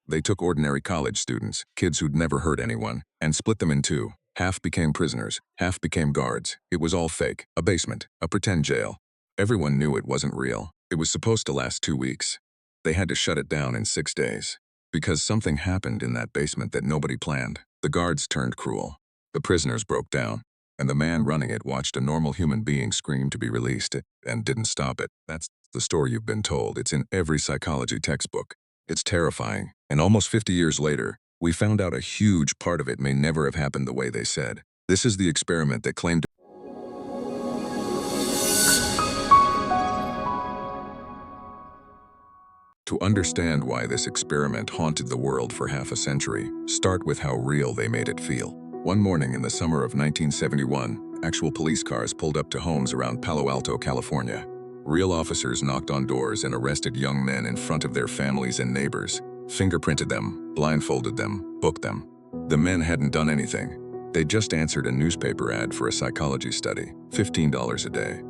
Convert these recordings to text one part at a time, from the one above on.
They took ordinary college students, kids who'd never hurt anyone, and split them in two. Half became prisoners, half became guards. It was all fake. A basement, a pretend jail. Everyone knew it wasn't real. It was supposed to last 2 weeks. They had to shut it down in 6 days. Because something happened in that basement that nobody planned. The guards turned cruel. The prisoners broke down. And the man running it watched a normal human being scream to be released and didn't stop it. That's the story you've been told. It's in every psychology textbook. It's terrifying. And almost 50 years later, we found out a huge part of it may never have happened the way they said. This is the experiment that claimed. To understand why this experiment haunted the world for half a century, start with how real they made it feel. One morning in the summer of 1971, actual police cars pulled up to homes around Palo Alto, California. Real officers knocked on doors and arrested young men in front of their families and neighbors, fingerprinted them, blindfolded them, booked them. The men hadn't done anything. They just answered a newspaper ad for a psychology study, $15 a day.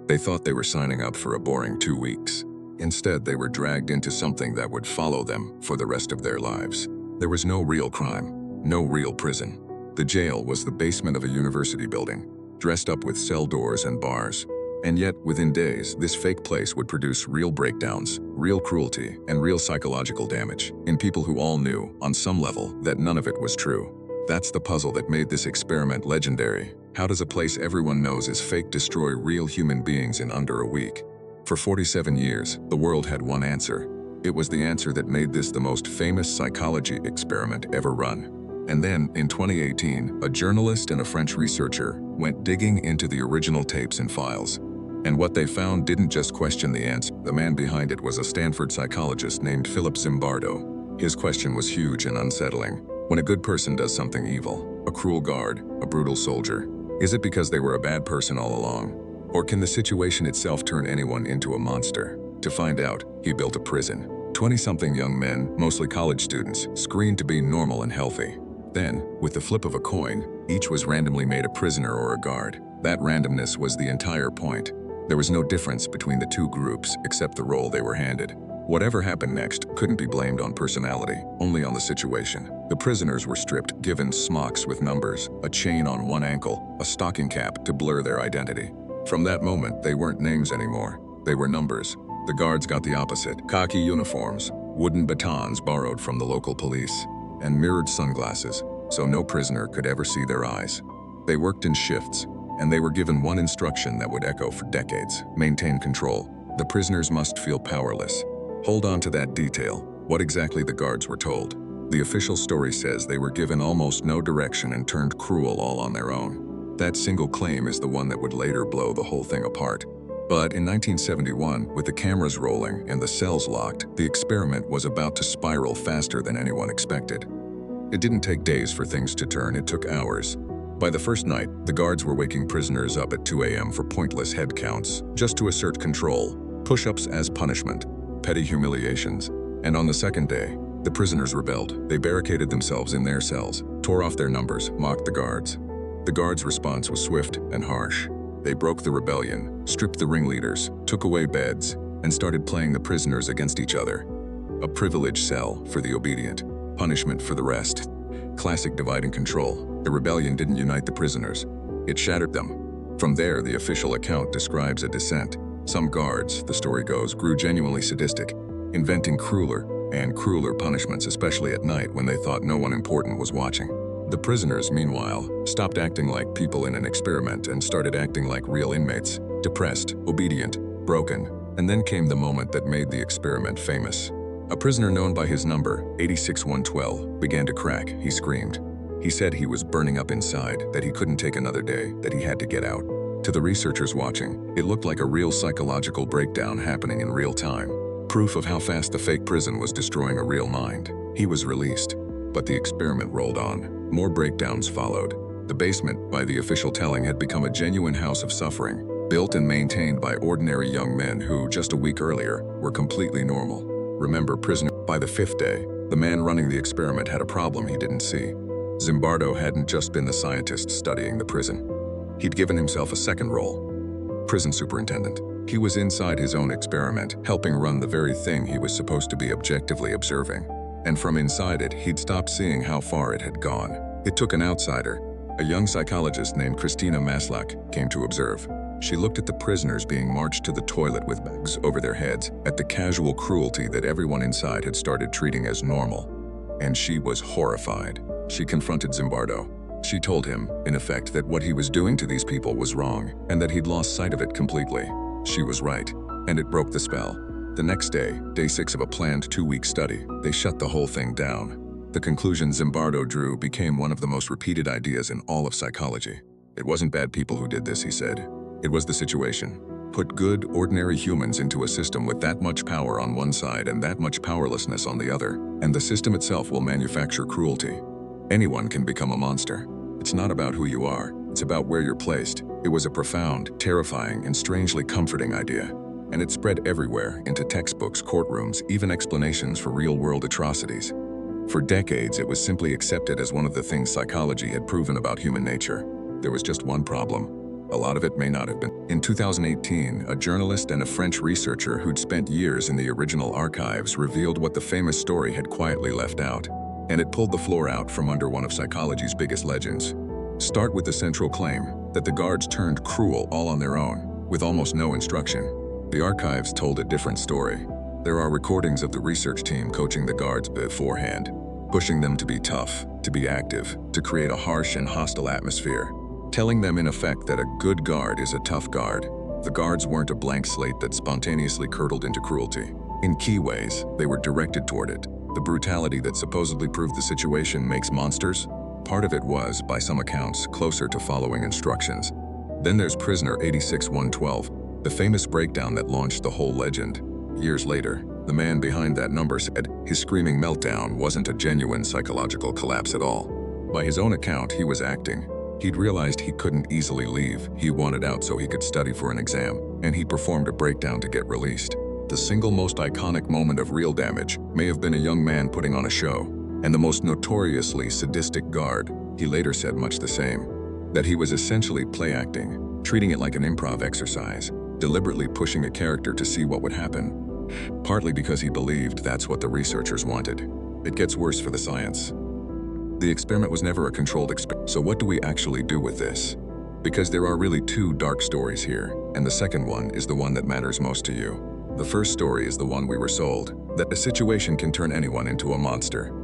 They thought they were signing up for a boring 2 weeks. Instead, they were dragged into something that would follow them for the rest of their lives. There was no real crime, no real prison. The jail was the basement of a university building, dressed up with cell doors and bars. And yet, within days, this fake place would produce real breakdowns, real cruelty, and real psychological damage in people who all knew, on some level, that none of it was true. That's the puzzle that made this experiment legendary. How does a place everyone knows is fake destroy real human beings in under a week? For 47 years, the world had one answer. It was the answer that made this the most famous psychology experiment ever run. And then, in 2018, a journalist and a French researcher went digging into the original tapes and files. And what they found didn't just question the answer. The man behind it was a Stanford psychologist named Zimbardo. His question was huge and unsettling. When a good person does something evil, a cruel guard, a brutal soldier, is it because they were a bad person all along? Or can the situation itself turn anyone into a monster? To find out, he built a prison. 20-something young men, mostly college students, screened to be normal and healthy. Then, with the flip of a coin, each was randomly made a prisoner or a guard. That randomness was the entire point. There was no difference between the two groups except the role they were handed. Whatever happened next couldn't be blamed on personality, only on the situation. The prisoners were stripped, given smocks with numbers, a chain on one ankle, a stocking cap to blur their identity. From that moment, they weren't names anymore. They were numbers. The guards got the opposite: khaki uniforms, wooden batons borrowed from the local police, and mirrored sunglasses, so no prisoner could ever see their eyes. They worked in shifts, and they were given one instruction that would echo for decades: maintain control. The prisoners must feel powerless. Hold on to that detail, what exactly the guards were told. The official story says they were given almost no direction and turned cruel all on their own. That single claim is the one that would later blow the whole thing apart. But in 1971, with the cameras rolling and the cells locked, the experiment was about to spiral faster than anyone expected. It didn't take days for things to turn, it took hours. By the first night, the guards were waking prisoners up at 2 a.m. for pointless head counts, just to assert control, push-ups as punishment, petty humiliations. And on the second day, the prisoners rebelled. They barricaded themselves in their cells, tore off their numbers, mocked the guards. The guards' response was swift and harsh. They broke the rebellion, stripped the ringleaders, took away beds, and started playing the prisoners against each other. A privileged cell for the obedient, punishment for the rest. Classic divide and control. The rebellion didn't unite the prisoners. It shattered them. From there, the official account describes a descent. Some guards, the story goes, grew genuinely sadistic, inventing crueler and crueler punishments, especially at night when they thought no one important was watching. The prisoners, meanwhile, stopped acting like people in an experiment and started acting like real inmates, depressed, obedient, broken. And then came the moment that made the experiment famous. A prisoner known by his number, 86112, began to crack. He screamed. He said he was burning up inside, that he couldn't take another day, that he had to get out. To the researchers watching, it looked like a real psychological breakdown happening in real time. Proof of how fast the fake prison was destroying a real mind. He was released, but the experiment rolled on. More breakdowns followed. The basement, by the official telling, had become a genuine house of suffering, built and maintained by ordinary young men who, just a week earlier, were completely normal. Remember, prisoner. By the 5th day, the man running the experiment had a problem he didn't see. Zimbardo hadn't just been the scientist studying the prison. He'd given himself a second role: prison superintendent. He was inside his own experiment, helping run the very thing he was supposed to be objectively observing. and from inside it, he'd stopped seeing how far it had gone. It took an outsider, a young psychologist named Christina Maslach, came to observe. She looked at the prisoners being marched to the toilet with bags over their heads, at the casual cruelty that everyone inside had started treating as normal. And she was horrified. She confronted Zimbardo. She told him, in effect, that what he was doing to these people was wrong, and that he'd lost sight of it completely. She was right, and it broke the spell. The next day, day 6 of a planned 2-week study, they shut the whole thing down. The conclusion Zimbardo drew became one of the most repeated ideas in all of psychology. It wasn't bad people who did this, he said. It was the situation. Put good, ordinary humans into a system with that much power on one side and that much powerlessness on the other, and the system itself will manufacture cruelty. Anyone can become a monster. It's not about who you are, it's about where you're placed. It was a profound, terrifying, and strangely comforting idea. And it spread everywhere, into textbooks, courtrooms, even explanations for real-world atrocities. For decades, it was simply accepted as one of the things psychology had proven about human nature. There was just one problem. A lot of it may not have been. In 2018, a journalist and a French researcher who'd spent years in the original archives revealed what the famous story had quietly left out. And it pulled the floor out from under one of psychology's biggest legends. Start with the central claim that the guards turned cruel all on their own, with almost no instruction. The archives told a different story. There are recordings of the research team coaching the guards beforehand, pushing them to be tough, to be active, to create a harsh and hostile atmosphere, telling them in effect that a good guard is a tough guard. The guards weren't a blank slate that spontaneously curdled into cruelty. In key ways, they were directed toward it. The brutality that supposedly proved the situation makes monsters? Part of it was, by some accounts, closer to following instructions. Then there's Prisoner 86112, the famous breakdown that launched the whole legend. Years later, the man behind that number said his screaming meltdown wasn't a genuine psychological collapse at all. By his own account, he was acting. He'd realized he couldn't easily leave. He wanted out so he could study for an exam, and he performed a breakdown to get released. The single most iconic moment of real damage may have been a young man putting on a show, and the most notoriously sadistic guard, he later said much the same, that he was essentially play acting, treating it like an improv exercise, deliberately pushing a character to see what would happen, partly because he believed that's what the researchers wanted. It gets worse for the science. The experiment was never a controlled experiment. So what do we actually do with this? Because there are really two dark stories here, and the second one is the one that matters most to you. The first story is the one we were sold, that a situation can turn anyone into a monster.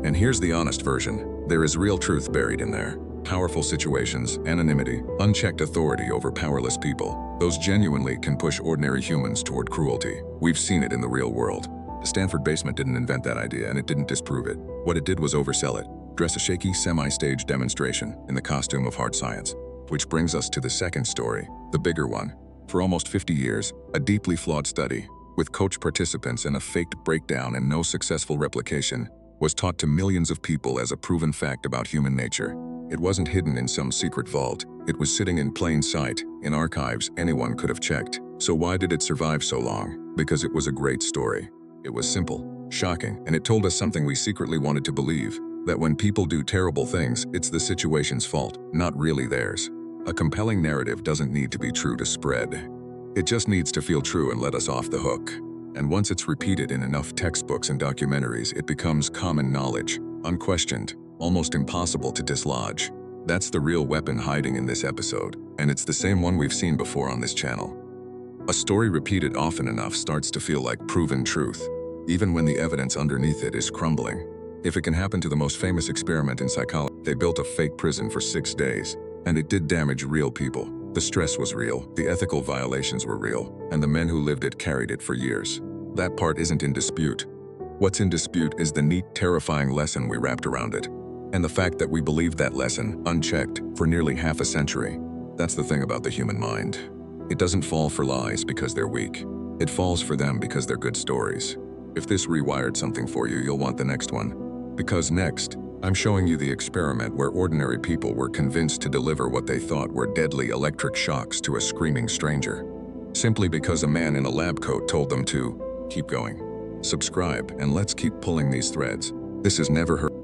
And here's the honest version. There is real truth buried in there. Powerful situations, anonymity, unchecked authority over powerless people. Those genuinely can push ordinary humans toward cruelty. We've seen it in the real world. The Stanford basement didn't invent that idea, and it didn't disprove it. What it did was oversell it. Dress a shaky, semi-staged demonstration in the costume of hard science. Which brings us to the second story, the bigger one. For almost 50 years, a deeply flawed study, with coach participants and a faked breakdown and no successful replication, was taught to millions of people as a proven fact about human nature. It wasn't hidden in some secret vault. It was sitting in plain sight, in archives anyone could have checked. So why did it survive so long? Because it was a great story. It was simple, shocking, and it told us something we secretly wanted to believe, that when people do terrible things, it's the situation's fault, not really theirs. A compelling narrative doesn't need to be true to spread. It just needs to feel true and let us off the hook. And once it's repeated in enough textbooks and documentaries, it becomes common knowledge, unquestioned, almost impossible to dislodge. That's the real weapon hiding in this episode, and it's the same one we've seen before on this channel. A story repeated often enough starts to feel like proven truth, even when the evidence underneath it is crumbling. If it can happen to the most famous experiment in psychology, they built a fake prison for 6 days, and it did damage real people. The stress was real, the ethical violations were real, and the men who lived it carried it for years. That part isn't in dispute. What's in dispute is the neat, terrifying lesson we wrapped around it, and the fact that we believed that lesson, unchecked, for nearly half a century. That's the thing about the human mind. It doesn't fall for lies because they're weak. It falls for them because they're good stories. If this rewired something for you, you'll want the next one. Because next, I'm showing you the experiment where ordinary people were convinced to deliver what they thought were deadly electric shocks to a screaming stranger, simply because a man in a lab coat told them to. Keep going. Subscribe, and let's keep pulling these threads. This is never heard.